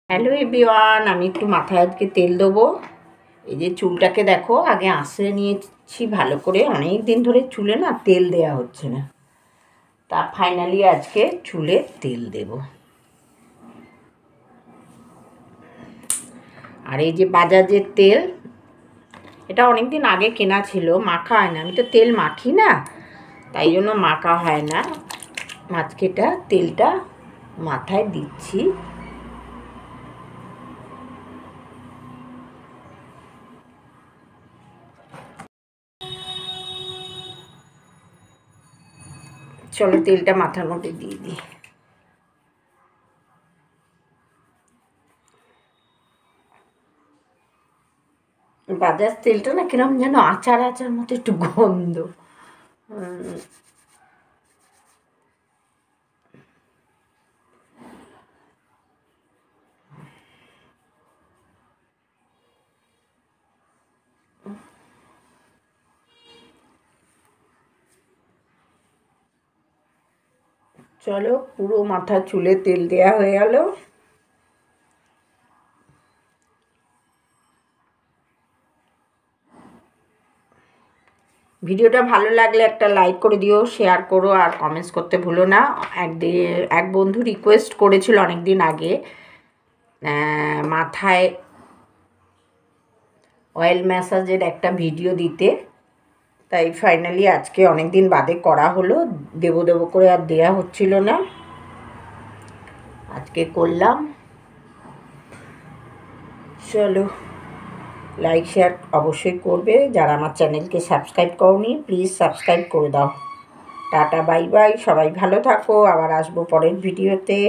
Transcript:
Hello everyone, আমি একটু মাথায় আজকে তেল দেবো। এই যে চুলটাকে দেখো, আগে আঁচড়ে নিয়েছি ভালো করে, অনেক দিন ধরে চুলে না তেল দেয়া হচ্ছে না, তা ফাইনালি আজকে চুলে তেল দেব। আর এই যে বাজাজের তেল, এটা অনেক দিন আগে কেনা ছিল, মাখা হয় না, আমি তো তেল মাখি না, তাই জন্য মাখা হয় না। আজকে তেলটা মাথায় দিচ্ছি। চলো তেলটা মাথার মধ্যে দিয়ে দিই। বাজাজ তেলটা না কিরম যেন আচার আচার মতো একটু গন্ধ। চলো পুরো মাথা চুলে তেল দেয়া হয়ে গেল। ভিডিওটা ভালো লাগলে একটা লাইক করে দিও, শেয়ার করো আর কমেন্টস করতে ভুলো না। এক বন্ধু রিকোয়েস্ট করেছিল অনেক দিন আগে মাথায় অয়েল ম্যাসাজের একটা ভিডিও দিতে, তাই ফাইনালি আজকে অনেক দিন বাদে করা হলো। দেবো দেবো করে আর দেয়া হচ্ছিল না, আজকে করলাম। চলো লাইক শেয়ার অবশ্যই করবে, যারা আমার চ্যানেলকে সাবস্ক্রাইব করোনি প্লিজ সাবস্ক্রাইব করে দাও। টাটা বাই বাই, সবাই ভালো থাকো, আবার আসবো পরের ভিডিওতে।